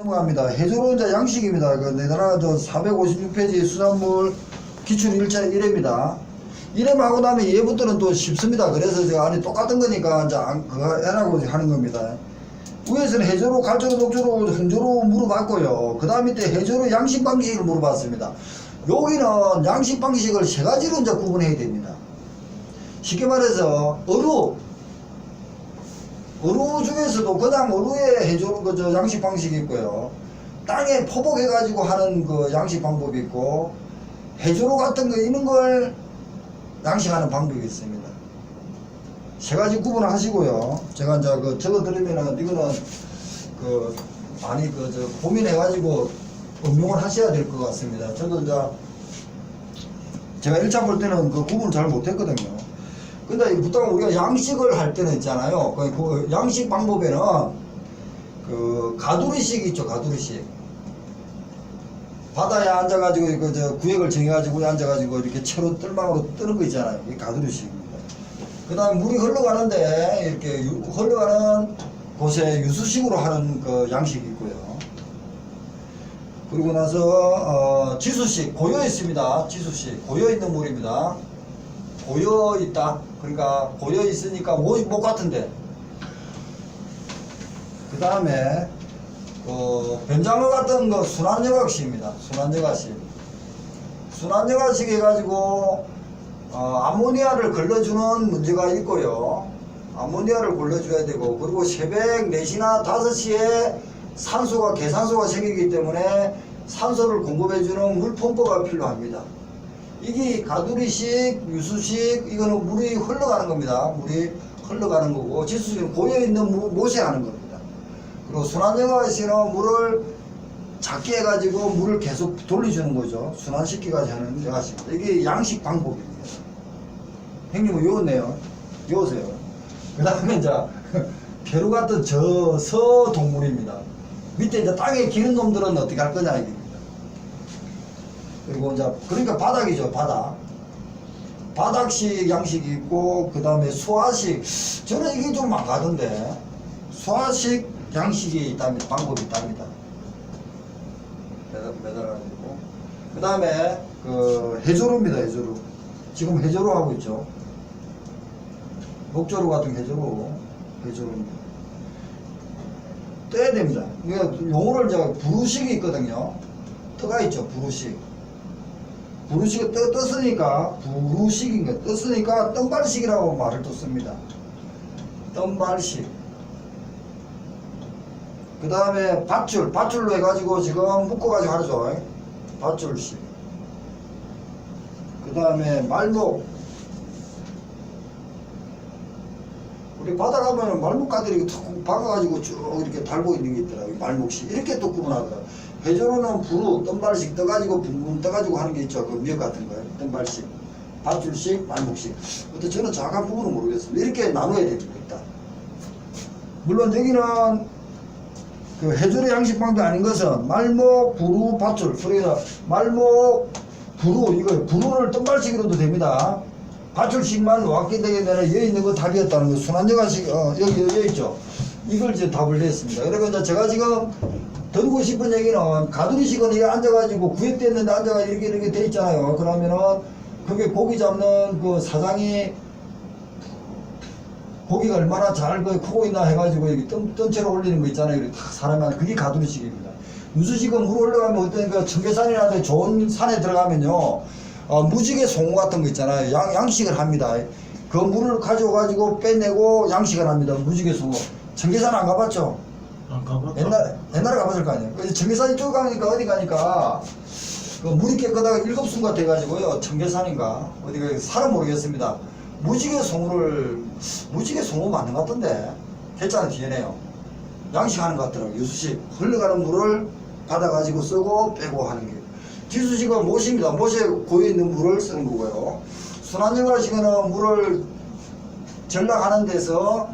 넘어갑니다. 해조로 이제 양식입니다. 그 내다나 456페이지 수산물 기출 1차 1회입니다. 1회만 하고 나면 얘부터는 또 쉽습니다. 그래서 제가 안에 똑같은 거니까 이제 그거 해라고 하는 겁니다. 위에서는 해조로, 갈조로, 녹조로, 홍조로 물어봤고요. 그 다음 밑에 해조로 양식 방식을 물어봤습니다. 여기는 양식 방식을 세 가지로 이제 구분해야 됩니다. 쉽게 말해서 어루 중에서도 그냥 어루에 해조로 그 양식 방식이 있고요. 땅에 포복해 가지고 하는 그 양식 방법이 있고, 해조로 같은 거 이런 걸 양식하는 방법이 있습니다. 세 가지 구분을 하시고요. 제가 이제 그 적어 드리면은 이거는 그 많이 고민해 가지고 응용을 하셔야 될 것 같습니다. 저도 이제 제가 1차 볼 때는 그 구분을 잘 못했거든요. 근데 보통 우리가 양식을 할 때는 있잖아요. 그 양식 방법에는 그 가두리식 있죠, 가두리식. 바다에 앉아가지고 그 구역을 정해가지고 앉아가지고 이렇게 채로 뜰망으로 뜨는 거 있잖아요. 이게 가두리식입니다. 그 다음 물이 흘러가는데 이렇게 흘러가는 곳에 유수식으로 하는 그 양식이 있고요. 그리고 나서 지수식, 고여 있습니다. 지수식, 고여 있는 물입니다. 고여 있다. 그러니까 고여 있으니까 못 같은데. 그 다음에 변장어 같은 거 순환여각식입니다. 순환여각식. 순환여각식 해가지고 아모니아를 걸러주는 문제가 있고요. 아모니아를 걸러줘야 되고, 그리고 새벽 4시나 5시에 계산소가 생기기 때문에 산소를 공급해주는 물 펌프가 필요합니다. 이게 가두리식, 유수식, 이거는 물이 흘러가는 겁니다. 물이 흘러가는 거고, 지수식은 고여있는 못에 하는 겁니다. 그리고 순환여각식은 물을 작게 해가지고 물을 계속 돌려주는 거죠. 순환시키기까지 하는 여각식입니다. 이게 양식 방법입니다. 형님은 외웠네요. 외우세요. 그 다음에 이제 개루 같은 저서 동물입니다. 밑에 이제 땅에 기는 놈들은 어떻게 할 거냐 이겁니다. 그리고 이제 그러니까 바닥이죠, 바닥. 바닥식 양식이 있고, 그 다음에 수화식. 저는 이게 좀 망가던데, 수화식 양식이 있답니다. 방법이 있답니다. 매달아가지고. 그 다음에 해조로입니다. 해조로. 지금 해조로 하고 있죠. 녹조로 같은 해조로입니다. 떠야 됩니다. 그러니까 용어를 제가 부루식이 있거든요. 떠가 있죠, 부루식. 부루식이 떴으니까 부루식인가, 떴으니까 뜸발식이라고 말을 또 씁니다. 뜸발식. 그 다음에 밧줄로 해가지고 지금 묶어가지고 하죠. 밧줄식. 그 다음에 말목. 우리 바다 가면 말목가들이 툭 박아가지고 쭉 이렇게 달고 있는 게 있더라고요. 말목식. 이렇게 또 구분하더라고요. 해조로는 부루, 뜸발식 떠가지고 붕붕 떠가지고 하는 게 있죠. 그 미역 같은 거요. 뜸발식. 밧줄식, 말목식. 근데 저는 정확한 부분은 모르겠습니다. 이렇게 나눠야 됩니다. 일단. 물론 여기는 그 해조로 양식방도 아닌 것은 말목, 부루, 밧줄. 그래서 말목, 부루, 이거 부루를 뜸발식으로도 됩니다. 밧줄식만 왔게 되게 되면 여기 있는 거 답이었다는 거. 순환여각식, 여기 있죠. 이걸 이제 답을 냈습니다. 그리고 이제 제가 지금 드리고 싶은 얘기는, 가두리식은 이게 앉아가지고 구획됐는데 앉아가지고 이렇게 돼 있잖아요. 그러면은 그게 고기 잡는 그 사장이 고기가 얼마나 잘 크고 있나 해가지고 여기 뜬채로 올리는 거 있잖아요. 이렇게 탁 사람이 그게 가두리식입니다. 유수식은 물 올라가면 어떤 그 청계산이나 좋은 산에 들어가면요. 무지개 송어 같은 거 있잖아요. 양식을 합니다. 그 물을 가져가지고 빼내고 양식을 합니다. 무지개 송어. 청계산 안 가봤죠? 안 가봤죠. 옛날에 가봤을 거 아니에요. 그래서 청계산 이쪽 가니까 어디 가니까 그 물이 깨끗하고 일곱순가 돼가지고요. 청계산인가 어디가 살은 모르겠습니다. 무지개 송어 맞는 것 같던데. 괜찮은 뒤에네요. 양식하는 것 같더라고요. 유수식. 흘러가는 물을 받아가지고 쓰고 빼고 하는 게. 지수식은 못입니다. 못에 고여있는 물을 쓰는 거고요. 순환여각식은 물을 전락하는 데서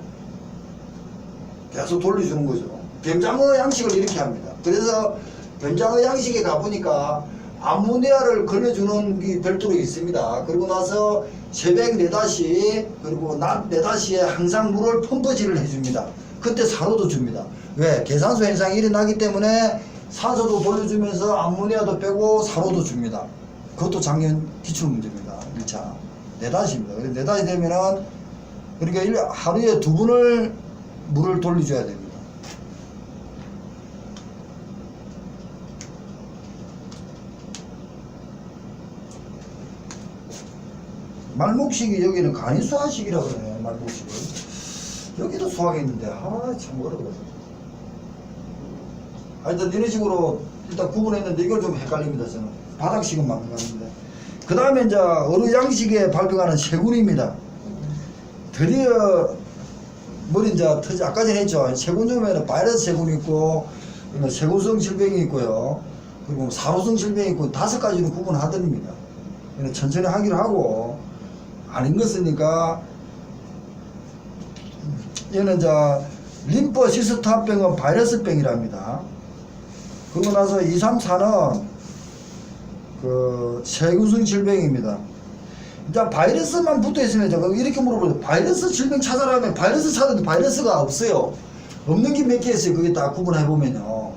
계속 돌려주는 거죠. 변장어 양식을 이렇게 합니다. 그래서 변장어 양식에 가보니까 아모니아를 걸려주는 게 별도로 있습니다. 그리고 나서 새벽 4-5시 그리고 낮 4-5시에 항상 물을 펌프질을 해줍니다. 그때 산호도 줍니다. 왜? 계산소 현상이 일어나기 때문에 산소도 돌려주면서 암모니아도 빼고 사료도 줍니다. 그것도 작년 기출문제입니다. 1차. 네다시입니다. 그래서 네다시 되면은, 그러니까 하루에 2번을 물을 돌려줘야 됩니다. 말목식이 여기는 간이수화식이라고 그러네, 말목식을. 여기도 수학이 있는데, 참 어려워. 하여튼 이런 식으로 일단 구분했는데 이걸 좀 헷갈립니다, 저는. 바닥식은 맞는 것 같은데. 그 다음에 이제 어느 양식에 발병하는 세균입니다. 드디어 머리 이제 터지, 아까 전에 했죠. 세균 중에는 바이러스 세균이 있고, 세균성 질병이 있고요. 그리고 사로성 질병이 있고, 5가지로 구분하드립니다. 천천히 하기로 하고, 아닌 것이니까, 얘는 이제 림포시스타병은 바이러스병이랍니다. 그러고 나서 2, 3, 4는 그 세균성 질병입니다. 일단 바이러스만 붙어 있으면 제가 이렇게 물어보죠. 바이러스 질병 찾아라면 바이러스 찾아도 바이러스가 없어요. 없는 게 몇 개 있어요. 그게 다 구분해 보면요.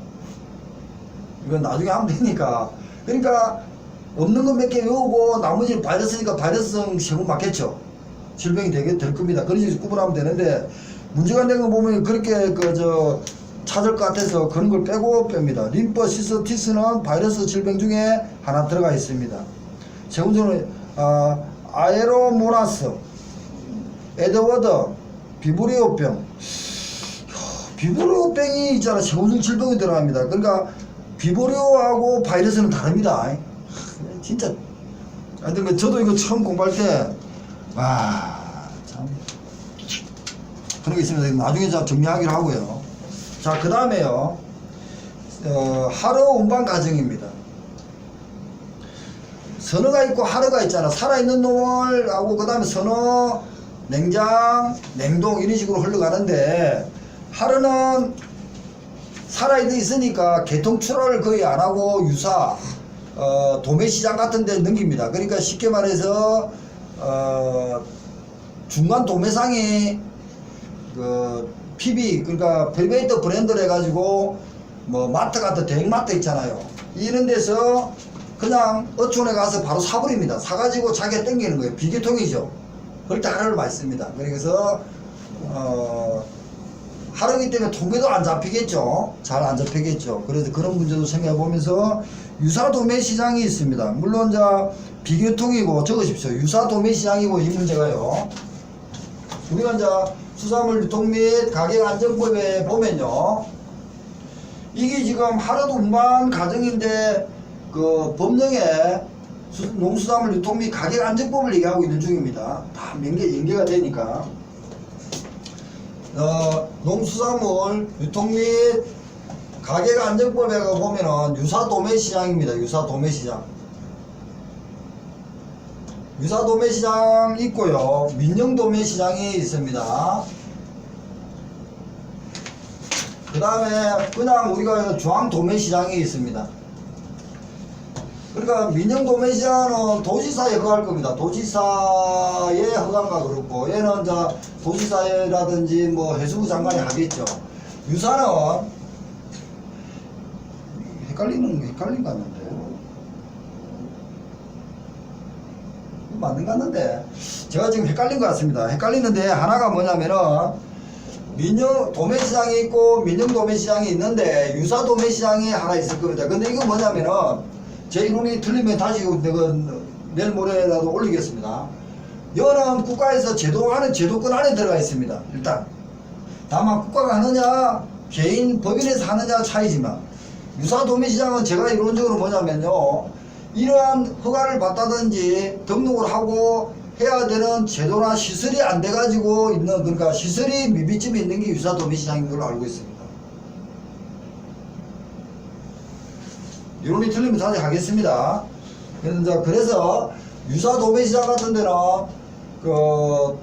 이건 나중에 하면 되니까. 그러니까 없는 거 몇 개 외우고 나머지 바이러스니까 바이러스성 세균 맞겠죠. 질병이 될 겁니다. 그런 식으로 구분하면 되는데 문제가 된 거 보면 그렇게 찾을 것 같아서 그런 걸 빼고 뺍니다. 림포시스티스는 바이러스 질병 중에 하나 들어가 있습니다. 세균성은 아에로모나스, 에드워드, 비브리오병. 비브리오병이 있잖아. 세균성 질병이 들어갑니다. 그러니까 비브리오하고 바이러스는 다릅니다. 진짜. 하여튼 저도 이거 처음 공부할 때, 참. 그런 게 있습니다. 나중에 정리하기로 하고요. 자, 그 다음에요. 하루 운반 과정입니다. 선어가 있고 하루가 있잖아. 살아있는 놈을 하고 그 다음에 선어, 냉장, 냉동 이런 식으로 흘러가는데 하루는 살아있으니까 개통 출하를 거의 안 하고 유사, 도매시장 같은 데 넘깁니다. 그러니까 쉽게 말해서 중간 도매상이 PB, 그러니까 프리메이트 브랜드를 해가지고 뭐 마트 같은 대형마트 있잖아요. 이런 데서 그냥 어촌에 가서 바로 사버립니다. 사가지고 자기가 땡기는 거예요. 비계통이죠. 그럴 때 하루를 많이 씁니다. 그래서 하루이기 때문에 통계도 안 잡히겠죠. 잘 안 잡히겠죠. 그래서 그런 문제도 생각해 보면서 유사 도매 시장이 있습니다. 물론 비계통이고 적으십시오. 유사 도매 시장이고 이 문제가요. 우리가 수산물 유통 및 가격 안정법에 보면요. 이게 지금 하루도 운반 과정인데 그 법령에 농수산물 유통 및 가격 안정법을 얘기하고 있는 중입니다. 다 연계가 되니까. 농수산물 유통 및 가격 안정법에 보면은 유사 도매 시장입니다. 유사 도매 시장. 유사 도매 시장 있고요. 민영 도매 시장이 있습니다. 그 다음에 그냥 우리가 중앙 도매 시장이 있습니다. 그러니까 민영 도매 시장은 도지사에 허가할 겁니다. 도지사의 허가가 그렇고 얘는 도지사라든지 뭐 해수부 장관이 하겠죠. 유사는 헷갈린 것 같는데 맞는 것 같는데 제가 지금 헷갈린 것 같습니다. 헷갈리는데 하나가 뭐냐면은 민영 도매시장이 있고 민영 도매시장이 있는데 유사 도매시장이 하나 있을 겁니다. 근데 이거 뭐냐면은 제 이론이 틀리면 다시 내가 내일 모레라도 올리겠습니다. 이거는 국가에서 제도권 안에 들어가 있습니다. 일단 다만 국가가 하느냐 개인 법인에서 하느냐 차이지만 유사 도매시장은 제가 이론적으로 뭐냐면요, 이러한 허가를 받다든지 등록을 하고 해야 되는 제도나 시설이 안 돼가지고 있는, 그러니까 시설이 미비점이 있는 게 유사 도매시장인 걸로 알고 있습니다. 이론이 틀리면 다시 하겠습니다. 그래서 유사 도매시장 같은 데는 그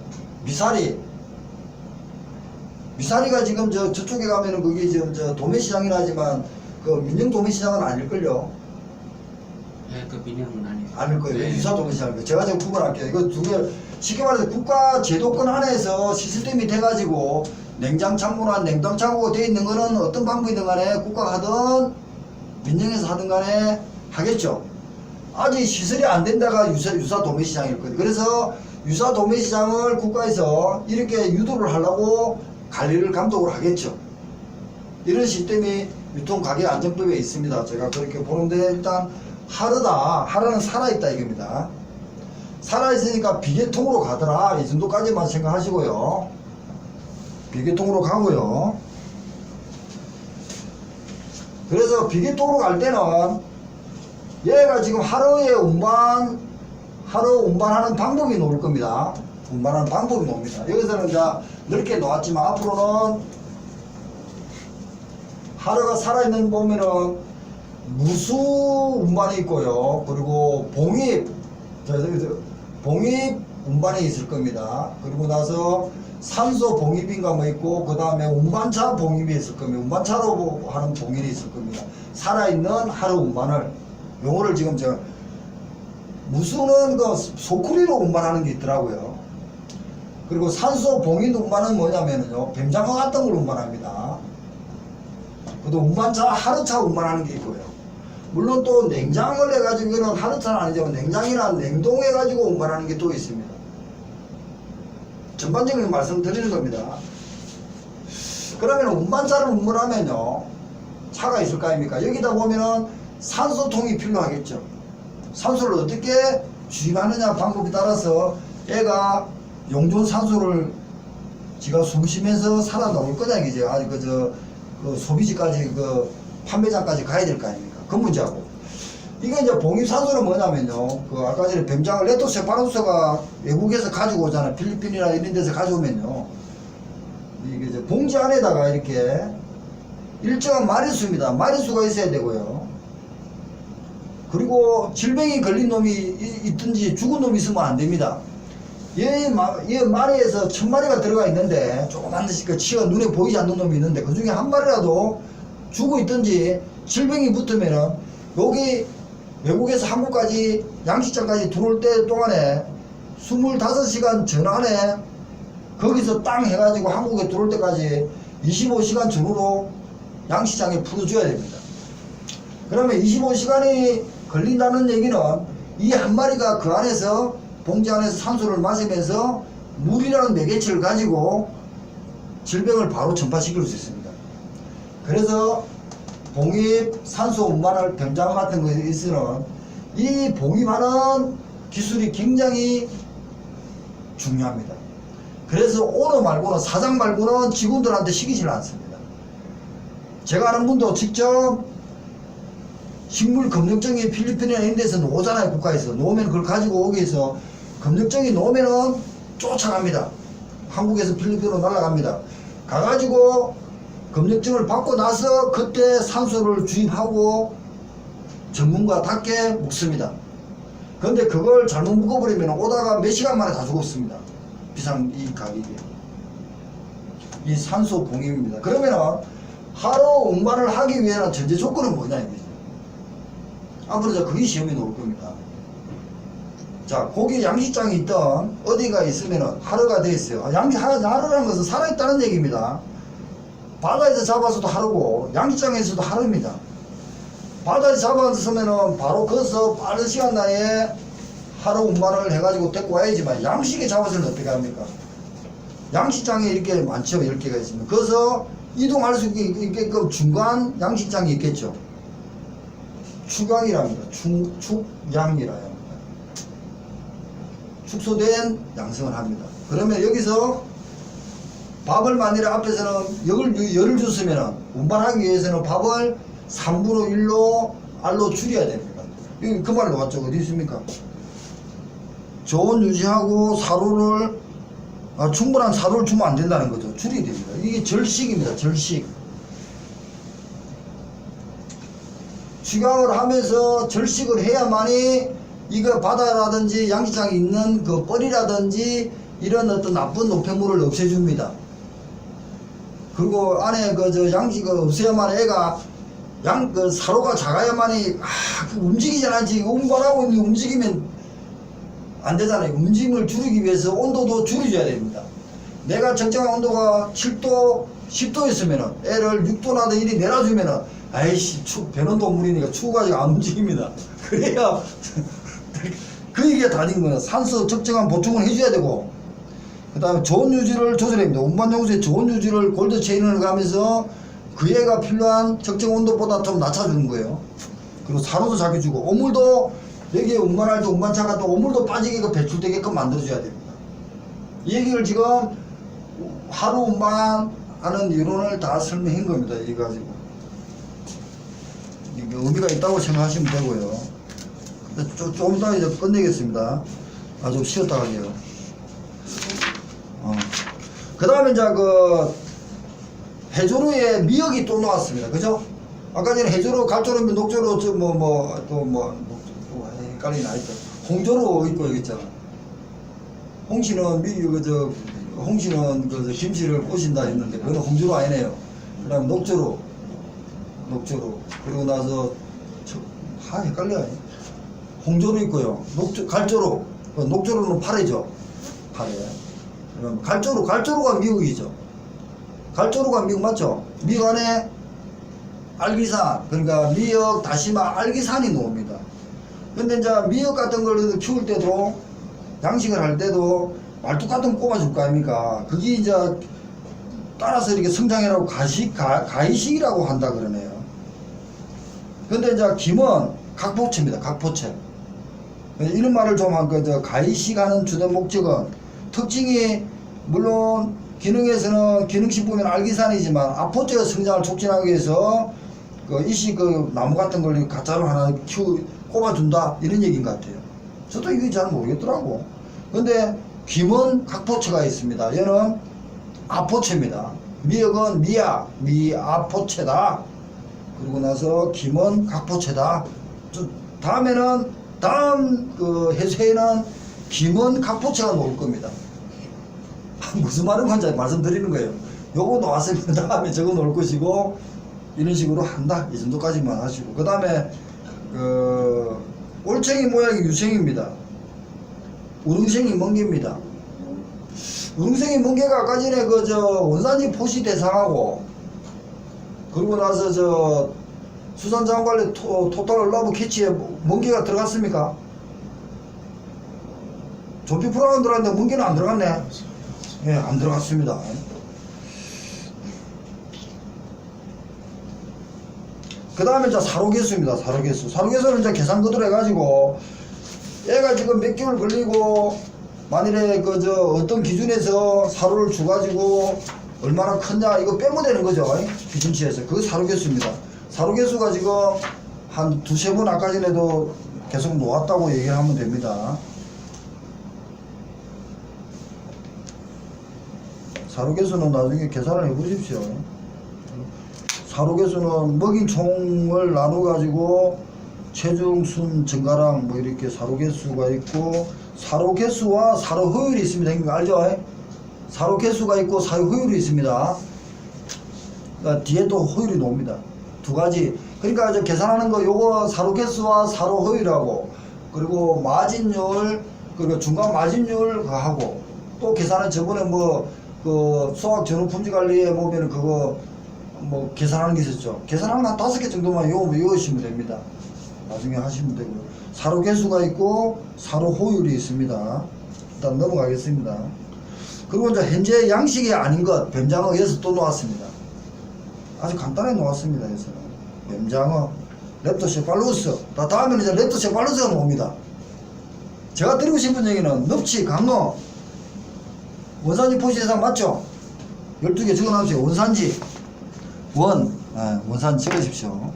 미사리가 지금 저쪽에 가면은 그게 지금 도매시장이라 하지만 그 민영 도매시장은 아닐걸요. 네, 그 민영은 아니에요. 아닐 거예요. 네. 유사 도매시장. 제가 구분할게요. 이거 두 개, 쉽게 말해서 국가 제도권 안에서 시스템이 돼가지고 냉장창고나 냉동창고가 되어 있는 거는 어떤 방법이든 간에 국가가 하든 민영에서 하든 간에 하겠죠. 아직 시설이 안 된다가 유사 도매시장일 거예요. 그래서 유사 도매시장을 국가에서 이렇게 유도를 하려고 관리를 감독을 하겠죠. 이런 시스템이 유통가격안정법에 있습니다. 제가 그렇게 보는데 일단 하루다. 하루는 살아있다 이겁니다. 살아있으니까 비계통으로 가더라. 이 정도까지만 생각하시고요. 비계통으로 가고요. 그래서 비계통으로 갈 때는 얘가 지금 하루 운반하는 방법이 나올 겁니다. 운반하는 방법이 나옵니다. 여기서는 이제 넓게 놓았지만 앞으로는 하루가 살아있는 보면은 무수 운반이 있고요. 그리고 봉입 운반이 있을 겁니다. 그리고 나서 산소 봉입인가 뭐 있고, 그 다음에 운반차 봉입이 있을 겁니다. 운반차로 하는 봉입이 있을 겁니다. 살아있는 하루 운반을, 용어를 지금 제가, 무수는 그 소쿠리로 운반하는 게 있더라고요. 그리고 산소 봉입 운반은 뭐냐면요, 뱀장어 같은 걸 운반합니다. 그리고 운반차, 하루차 운반하는 게 있고요. 물론 또 냉장을 해가지고는 하루차는 아니지만 냉장이나 냉동해가지고 운반하는 게 또 있습니다. 전반적인 말씀 드리는 겁니다. 그러면 운반차를 운반하면요, 차가 있을 거 아닙니까? 여기다 보면은 산소통이 필요하겠죠. 산소를 어떻게 주입하느냐 방법에 따라서 얘가 용존 산소를 지가 숨 쉬면서 살아나올 거냐, 이제 아직 그 소비지까지 그 판매장까지 가야 될 거 아닙니까? 그 문제하고. 이게 이제 봉입산소는 뭐냐면요, 그 아까 전에 뱀장어 레토세파루스가 외국에서 가지고 오잖아요. 필리핀이나 이런 데서 가져오면요, 이게 이제 봉지 안에다가 이렇게 일정한 마리수입니다. 마리수가 있어야 되고요. 그리고 질병이 걸린 놈이 있든지 죽은 놈이 있으면 안 됩니다. 얘 마리에서 1000마리가 들어가 있는데 조그만 듯이 그 치가 눈에 보이지 않는 놈이 있는데 그 중에 한 마리라도 죽어 있든지 질병이 붙으면은 여기 외국에서 한국까지 양식장까지 들어올 때 동안에 25시간 전안에 거기서 땅 해가지고 한국에 들어올 때까지 25시간 전후로 양식장에 풀어줘야 됩니다. 그러면 25시간이 걸린다는 얘기는 이 한 마리가 그 안에서 봉지 안에서 산소를 마시면서 물이라는 매개체를 가지고 질병을 바로 전파시킬 수 있습니다. 그래서 봉입, 산소 운반을 병장 같은 거에 있으면 이 봉입하는 기술이 굉장히 중요합니다. 그래서 오너 말고는, 사장 말고는 직원들한테 시키지는 않습니다. 제가 아는 분도 직접 식물 검증증이 필리핀이나 이런 데서 놓잖아요. 국가에서 놓으면 그걸 가지고 오기 위해서 검증증이 놓으면은 쫓아갑니다. 한국에서 필리핀으로 날아갑니다. 가가지고 검증증을 받고 나서 그때 산소를 주입하고 전문가답게 묶습니다. 그런데 그걸 잘못 묶어버리면 오다가 몇 시간 만에 다 죽었습니다. 비상 이 가격이. 이 산소 봉입입니다. 그러면은 하루 운반을 하기 위해서는 전제 조건은 뭐냐 이거죠. 앞으로 자 그게 시험에 나올 겁니다. 자, 고기 양식장이 있던 어디가 있으면은 하루가 돼 있어요. 하루라는 것은 살아있다는 얘기입니다. 바다에서 잡아서도 하루고 양식장에서도 하루입니다. 바다에서 잡았으면은 바로 거기서 빠른 시간 내에 하루 운반을 해가지고 데리고 와야지만, 양식에 잡아서는 어떻게 합니까? 양식장에 이렇게 많죠. 10개가 있으면 거기서 이동할 수 있게끔 중간 양식장이 있겠죠. 축양이랍니다. 축양이라 합니다. 축소된 양성을 합니다. 그러면 여기서 밥을 만일에 앞에서는 열을 줬으면 운반하기 위해서는 밥을 3분의 1로 알로 줄여야 됩니다. 여기 그 말 나왔죠. 어디 있습니까? 저온 유지하고 사료를 충분한 사료를 주면 안 된다는 거죠. 줄여야 됩니다. 이게 절식입니다. 절식. 축양을 하면서 절식을 해야만이 이거 바다라든지 양식장에 있는 그 뻘이라든지 이런 어떤 나쁜 노폐물을 없애줍니다. 그리고 안에 양식을 없애야만 애가 사료가 작아야만이 움직이잖아. 지금 운반하고 있는 움직이면 안 되잖아요. 움직임을 줄이기 위해서 온도도 줄여줘야 됩니다. 내가 적정한 온도가 7도, 10도 있으면은 애를 6도나 더 이리 내려주면은 아이씨 배는 동물이니까 추워가지고 안 움직입니다. 그래야 그 얘기가 다닌 거예요. 산소 적정한 보충을 해줘야 되고, 그 다음에 좋은 유지를 조절합니다. 운반용수의 좋은 유지를 골드 체인을 가면서 그 애가 필요한 적정 온도보다 좀 낮춰주는 거예요. 그리고 산호도 잡혀주고, 오물도 여기에 운반할 때 운반차가 또 오물도 빠지게끔 배출되게끔 만들어줘야 됩니다. 이 얘기를 지금 하루 운반하는 이론을 다 설명한 겁니다. 이거 가지고 이게 의미가 있다고 생각하시면 되고요. 좀 이따 이제 끝내겠습니다. 좀 쉬었다 가게요. 그 다음에 이제 그 해조류에 미역이 또 나왔습니다. 그죠? 아까 전에 해조류, 갈조류, 녹조류, 헷갈리나 하여튼 홍조류 있고 여기 있잖아. 홍시는 홍시는 김치를 꼬신다 했는데 그건 홍조류 아니네요. 그 다음에 녹조류, 그리고 나서 헷갈려. 홍조류 있고요. 갈조류, 녹조류는 파래죠. 파래. 그럼 갈조류가 미역이죠. 갈조류가 미역 맞죠? 미역 안에 알기산, 그러니까 미역, 다시마, 알기산이 나옵니다. 근데 이제 미역 같은 걸 키울 때도, 양식을 할 때도 말뚝 같은 거 꼽아줄 거 아닙니까? 그게 이제 따라서 이렇게 성장이라고 가이식이라고 한다 그러네요. 근데 이제 김은 각포체입니다. 각포체. 이런 말을 좀 한 거죠. 가이식하는 주된 목적은 특징이 물론 기능에서는 기능식품은 알기산이지만 아포체의 성장을 촉진하기 위해서 그 나무 같은 걸 가짜로 하나 꼽아준다 이런 얘기인 것 같아요. 저도 이게 잘 모르겠더라고. 근데 김은 각포체가 있습니다. 얘는 아포체입니다. 미역은 미아포체다. 그리고 나서 김은 각포체다. 다음 그 해수에는 김은 각포체가 나올 겁니다. 무슨 말인 건지 말씀드리는 거예요. 요거 나왔으면 다음에 저거 나올 것이고 이런 식으로 한다. 이 정도까지만 하시고, 그 다음에 올챙이 모양이 유생입니다. 우릉생이 멍게입니다. 우릉생이 멍게가 아까 전에 원산지 포시 대상하고, 그리고 나서 수산자원관리 토탈 러브 캐치에 멍게가 들어갔습니까? 조피 프라운 들어갔는데 멍게는 안 들어갔네. 예, 안 들어갔습니다. 그 다음에 이제 사로개수입니다. 사로개수는 이제 계산 그대로 해가지고, 얘가 지금 몇 개월 걸리고, 만일에 어떤 기준에서 사료를 줘가지고, 얼마나 컸냐, 이거 빼면 되는 거죠. 기준치에서. 그게 사로개수입니다. 사로개수가 지금 한 두세 번 아까 전에도 계속 놓았다고 얘기를 하면 됩니다. 사로개수는 나중에 계산을 해보십시오. 사로개수는 먹인 총을 나눠가지고 체중, 순, 증가량 뭐 이렇게 사로개수가 있고, 사로개수와 사로효율이 있습니다. 이거 알죠? 사로개수가 있고 사로효율이 있습니다. 그러니까 뒤에 또 효율이 나옵니다. 두 가지. 그러니까 계산하는 거 요거 사로개수와 사로효율하고, 그리고 마진율, 그리고 중간 마진율 하고, 또 계산은 저번에 수학 전후 품질 관리에 보면은 계산하는 게 있었죠. 계산하는 거 한 5개 정도만 외우시면 됩니다. 나중에 하시면 되고요. 사로개수가 있고 사로효율이 있습니다. 일단 넘어가겠습니다. 그리고 이제 현재 양식이 아닌 것, 뱀장어에서 또 나왔습니다. 아주 간단하게 나왔습니다. 그래서 뱀장어, 렙토세팔루스. 다음에는 이제 렙토세팔루스가 나옵니다. 제가 드리고 싶은 얘기는 넙치, 강어, 원산지 포시 대상 맞죠? 12개 적어놔주세요. 원산지. 원산지 적으십시오.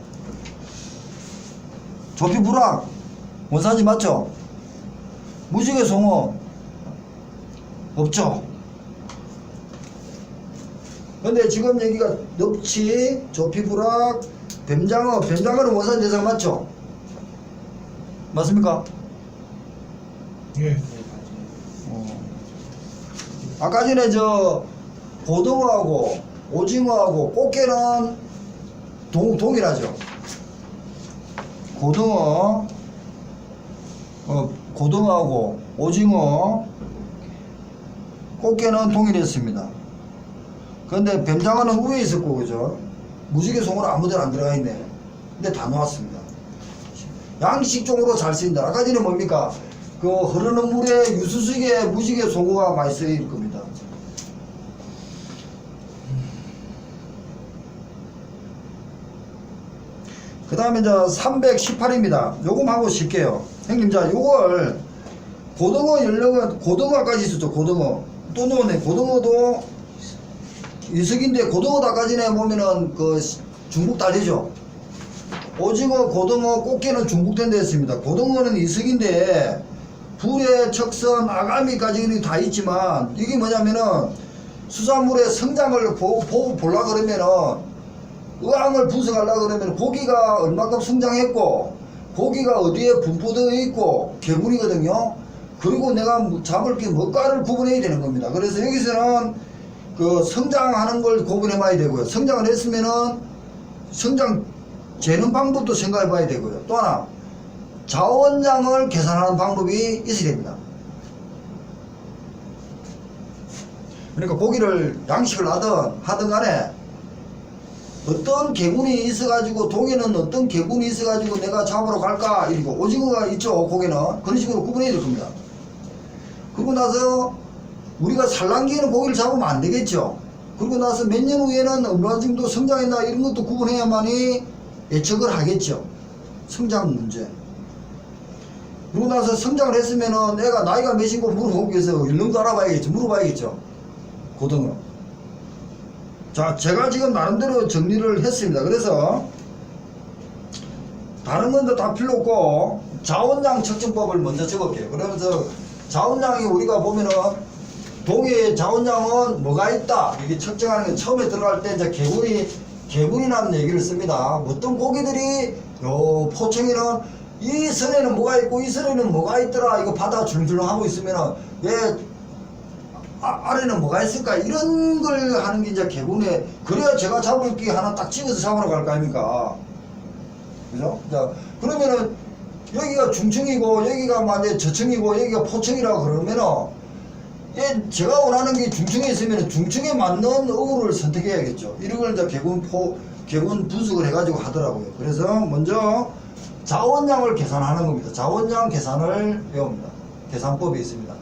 조피불황, 원산지 맞죠? 무지개 송어, 없죠? 근데 지금 여기가 넙치, 조피불황, 뱀장어는 원산지 대상 맞죠? 맞습니까? 예. 아까 전에 고등어하고 오징어하고 꽃게는 동일하죠. 고등어하고 오징어, 꽃게는 동일했습니다. 그런데 뱀장어는 위에 있었고, 그죠? 무지개 송어는 아무 데나 안 들어가 있네. 근데 다 놓았습니다. 양식종으로 잘 쓰인다. 아까 전에 뭡니까? 그 흐르는 물에 유수수에 무지개 송어가 많이 쓰일 겁니다. 그 다음에 이제 318입니다. 요금하고 쉴게요. 형님, 자, 요걸 고등어 연령은 고등어까지 있었죠. 고등어 또 넣었네. 고등어도 이석인데 고등어다까지네 보면은 그 중국 달리죠. 오징어, 고등어, 꽃게는 중국된 데 있습니다. 고등어는 이석인데 불에 척선, 아가미까지 다 있지만 이게 뭐냐면은 수산물의 성장을 보고 보려 그러면은 의왕을 분석하려고 그러면 고기가 얼마큼 성장했고 고기가 어디에 분포되어 있고 개구리거든요. 그리고 내가 잡을 게 뭐가를 구분해야 되는 겁니다. 그래서 여기서는 그 성장하는 걸 구분해 봐야 되고요. 성장을 했으면은 성장 재는 방법도 생각해 봐야 되고요. 또 하나 자원량을 계산하는 방법이 있어야 됩니다. 그러니까 고기를 양식을 하든 간에 어떤 개군이 있어가지고 동해는 어떤 개군이 있어가지고 내가 잡으러 갈까 이러고 오징어가 있죠. 고기는 그런 식으로 구분해야 될 겁니다. 그러고 나서 우리가 산란기에는 고기를 잡으면 안 되겠죠. 그러고 나서 몇 년 후에는 얼마 정도 성장했나 이런 것도 구분해야만이 예측을 하겠죠. 성장 문제. 그러고 나서 성장을 했으면은 애가 나이가 몇인고 물어보기 위해서 연령도 알아봐야겠죠. 물어봐야겠죠. 고등어. 자, 제가 지금 나름대로 정리를 했습니다. 그래서 다른 건 다 필요 없고 자원량 측정법을 먼저 적을게요. 그러면서 자원량이 우리가 보면은 동해의 자원량은 뭐가 있다 이게 측정하는 게 처음에 들어갈 때 이제 개구리라는 얘기를 씁니다. 어떤 고기들이 요 포청이는 이 선에는 뭐가 있고 이 선에는 뭐가 있더라 이거 바다 줄줄 하고 있으면은 얘 아래는 뭐가 있을까 이런 걸 하는 게 이제 개군에 그래야 제가 잡을 게 하나 딱 찍어서 잡으러 갈 거 아닙니까? 그죠? 자, 그러면은 여기가 중층이고 여기가 만약에 저층이고 여기가 포층이라고 그러면은 얘 제가 원하는 게 중층에 있으면 중층에 맞는 어구를 선택해야겠죠. 이런 걸 이제 개군 분석을 해가지고 하더라고요. 그래서 먼저 자원량을 계산하는 겁니다. 자원량 계산을 배웁니다. 계산법이 있습니다.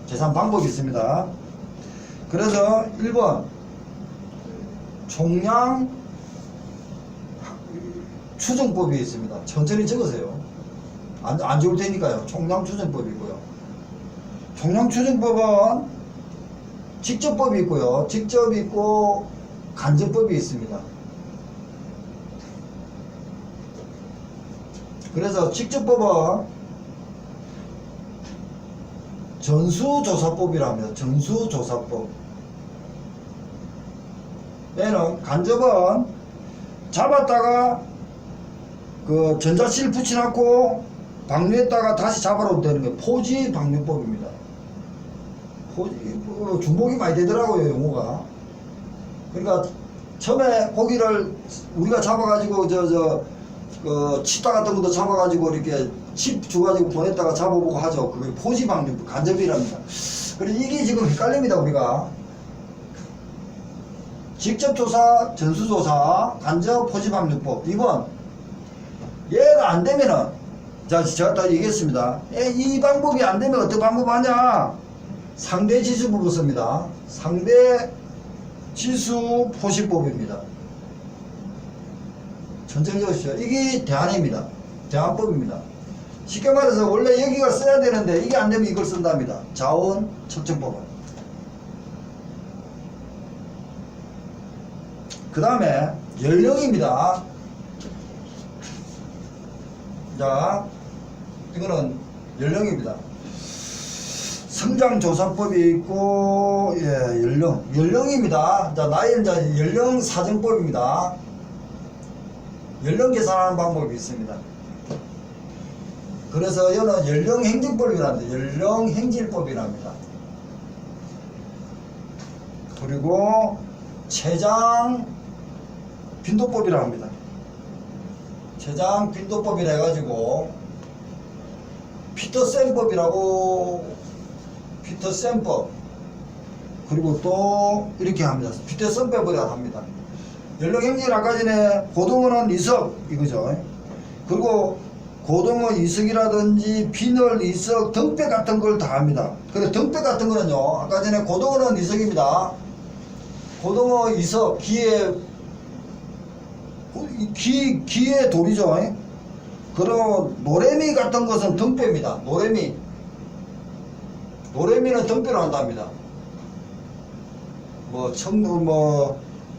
계산 방법이 있습니다. 그래서 1번 총량 추정법이 있습니다. 천천히 적으세요. 안 좋을 테니까요. 총량 추정법이고요. 총량 추정법은 직접법이 있고요. 직접이 있고 간접법이 있습니다. 그래서 직접법은 전수조사법이랍니다. 전수조사법. 얘는 간접은 잡았다가 그 전자실 붙여놨고 방류했다가 다시 잡아로 되는 게 포지 방류법입니다. 중복이 많이 되더라고요, 용어가. 그러니까 처음에 고기를 우리가 잡아가지고 그 치타 같은 것도 잡아가지고 이렇게 칩 줘가지고 보냈다가 잡아보고 하죠. 그게 포지 방류 간접이랍니다. 그래서 이게 지금 헷갈립니다, 우리가. 직접 조사, 전수 조사, 간접 포지 방류법. 2번. 얘가 안 되면은, 자, 제가 다 얘기했습니다. 이 방법이 안 되면 어떤 방법 하냐? 상대 지수법을 씁니다. 상대 지수 포시법입니다. 천천히 적으시죠. 이게 대안입니다. 대안법입니다. 쉽게 말해서 원래 여기가 써야 되는데 이게 안 되면 이걸 쓴답니다. 자원 측정법은. 그 다음에 연령입니다. 자, 이거는 연령입니다. 성장조사법이 있고, 예, 연령입니다. 자, 나이는 이제 연령 사정법입니다. 연령 계산하는 방법이 있습니다. 그래서 이거는 연령 행진법이랍니다. 연령 행진법이랍니다. 그리고 체장 빈도법이라고 합니다. 체장 빈도법이라 해가지고 피터센법이라고 피터센법 그리고 또 이렇게 합니다. 핏대선 빼버려 합니다. 연령행직을 아까 전에 고등어는 이석 이거죠. 그리고 고등어 이석이라든지 비늘 이석 등배 같은 걸 다 합니다. 그래 등배 같은 거는요, 아까 전에 고등어는 이석입니다. 고등어 이석 기의 돌이죠. 그리고 노래미 같은 것은 등배입니다. 노래미는 등배로 한답니다.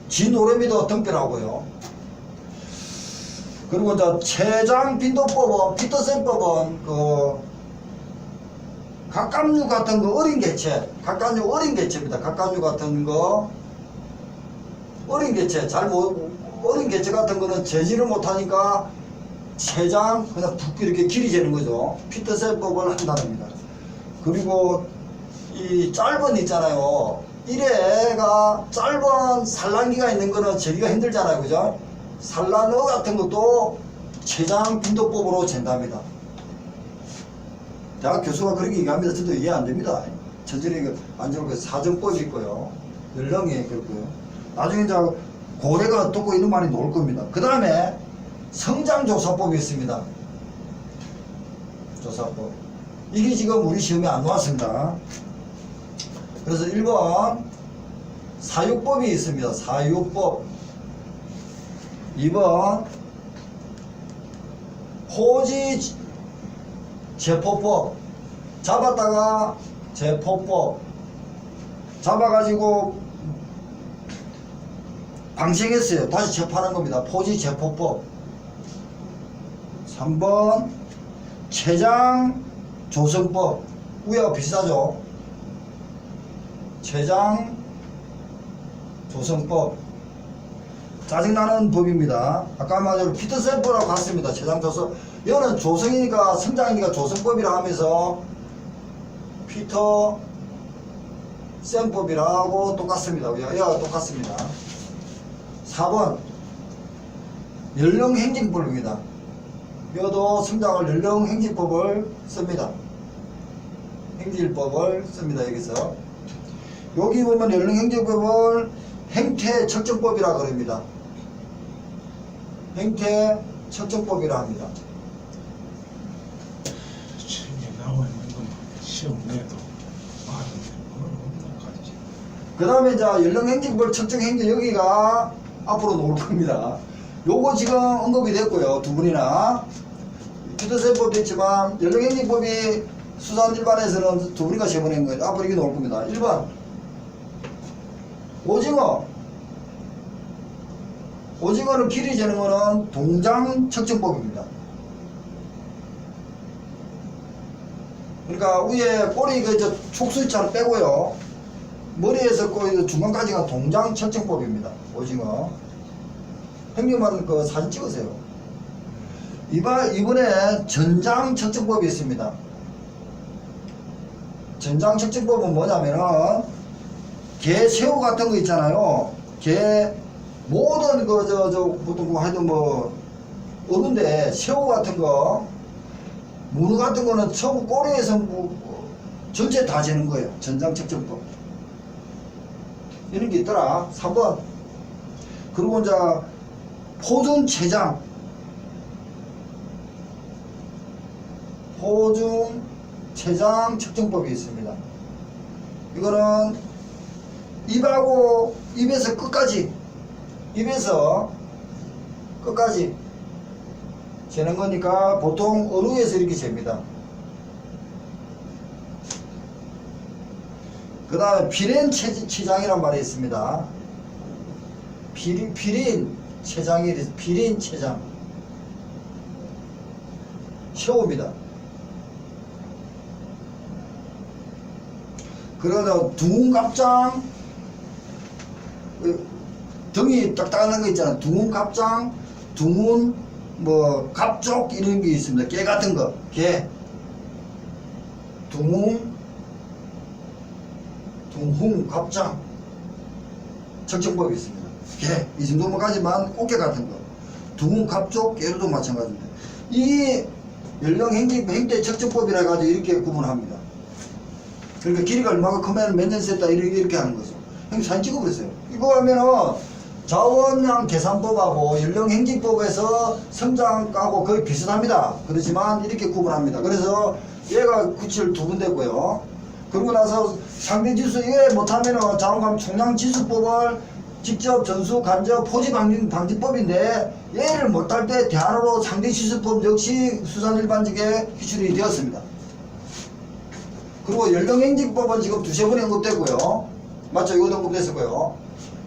지노래미도 등배라고요. 그리고 체장 빈도법은 피터센법은 갑각류 같은 거 어린 개체, 갑각류 어린 개체입니다. 갑각류 같은 거 어린 개체 어린 개체 같은 거는 재지를 못하니까 체장 그냥 푹 이렇게 길이 재는 거죠. 피터센법을 한다는 겁니다. 그리고 이 짧은 있잖아요. 이래가 짧은 산란기가 있는 거는 재기가 힘들잖아요. 그죠? 산란어 같은 것도 체장 빈도법으로 잰답니다. 대학 교수가 그렇게 얘기합니다. 저도 이해 안 됩니다. 저절에 안적으로 사정법이 있고요. 연령이 그렇고요. 나중에 이제 고래가 어떻고 이런 말이 나올 겁니다. 그 다음에 성장조사법이 있습니다. 조사법. 이게 지금 우리 시험에 안 나왔습니다. 그래서 1번 사육법이 있습니다. 사육법. 2번 호지 제포법. 잡았다가 제포법. 잡아가지고 방생했어요. 다시 재파하는 겁니다. 포지 제포법. 3번 체장 조성법. 위하고 비슷하죠. 체장 조성법. 짜증나는 법입니다. 아까 말대로 피터센법이라고 갔습니다. 체장 조성. 이거는 조성이니까 성장이니까 조성법이라 하면서 피터 센법이라고 똑같습니다. 얘가 똑같습니다. 4번 연령행진법입니다. 이것도 성장을 연령행진법을 씁니다. 행진법을 씁니다. 여기서 여기 보면 연령행진법을 행태측정법이라 그럽니다. 행태측정법이라 합니다. 책에 나와 있는 것만 시험 내도 그 다음에 이제 연령행진법 측정행진 여기가 앞으로 나올 겁니다. 요거 지금 언급이 됐고요. 두 분이나 피터센법도 있지만 연령행진법이 수산일반에서는 두 분이가 시험을 낸 거예요. 앞으로 이게 나올 겁니다. 1번 오징어는 길이 재는 거는 동장 측정법입니다. 그러니까 위에 꼬리 촉수처럼 빼고요. 머리에서 꼬리 중간까지가 동장 측정법입니다. 오징어. 형님만 그 사진 찍으세요. 이번에 전장 측정법이 있습니다. 전장 측정법은 뭐냐면은 개, 새우 같은 거 있잖아요. 개, 모든 보통 하여튼 어른데 새우 같은 거, 문어 같은 거는 처음 꼬리에서 전체 다 재는 거예요. 전장 측정법. 이런 게 있더라. 3번. 그리고 이제 포중 체장. 포중 체장 측정법이 있습니다. 이거는 입에서 끝까지 재는 거니까 보통 어루에서 이렇게 잽니다. 그 다음에 비린 체장이란 말이 있습니다. 비린 체장이 비린 체장. 새우입니다. 그러다 둥갑장, 등이 딱딱한 거 있잖아. 둥갑장, 둥은, 갑족 이런 게 있습니다. 개 같은 거, 개. 둥, 갑장. 측정법이 있습니다. 개. 이 정도만까지만 꽃게 같은 거. 둥, 갑족, 개로도 마찬가지입니다. 이 연령 행대 측정법이라 해가지고 이렇게 구분합니다. 그러니까 길이가 얼마가 크면 몇 년 셌다 이렇게 하는 거죠. 형님 사진 찍어버렸어요. 이거 하면은 자원량 계산법하고 연령행진법에서 성장하고 거의 비슷합니다. 그렇지만 이렇게 구분합니다. 그래서 얘가 구치를 두 번 됐고요. 그러고 나서 상대지수 이게 못하면은 자원감 총량지수법을 직접 전수 간접 포지 방지법인데 얘를 못할 때 대안으로 상대지수법 역시 수산일반직에 기출이 되었습니다. 그리고 연령행진법은 지금 두세 번에 언급됐고요. 맞죠? 이것도 언급됐었고요.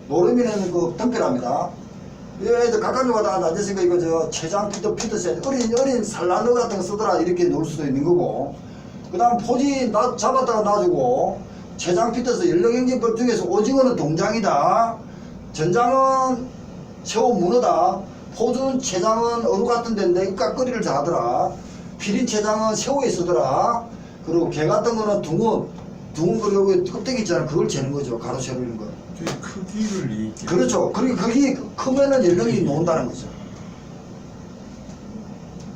노름이는 그 등필합니다. 얘들 가까이 가다가 앉았으니까 이거 저 최장 피터셋 어린 산란어 같은 거 쓰더라 이렇게 놓을 수도 있는 거고. 그 다음 포지 잡았다가 놔주고 최장 피터셋 연령행진법 중에서 오징어는 동장이다. 전장은 새우 문어다. 포준 최장은 어루 같은 데인데 깍거리를 잘하더라. 피린 최장은 새우에 쓰더라. 그리고 개 같은 거는 둥은 그리고 껍데기 있잖아. 그걸 재는 거죠. 가로 세우는 거. 그 크기를 얘기해. 그렇죠. 그리고 그게 크면은 연령이 놓는다는 거죠.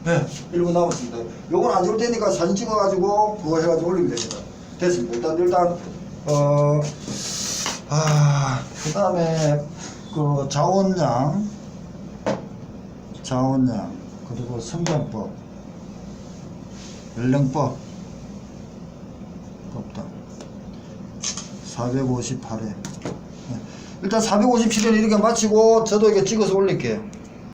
네, 1분 남았습니다. 요건 안 줄 테니까 사진 찍어가지고 그거 해가지고 올리면 됩니다. 됐습니다. 일단 그 다음에 그 자원량 그리고 성장법 연령법 법당 458회 일단 457회 이렇게 마치고 저도 이렇게 찍어서 올릴게요.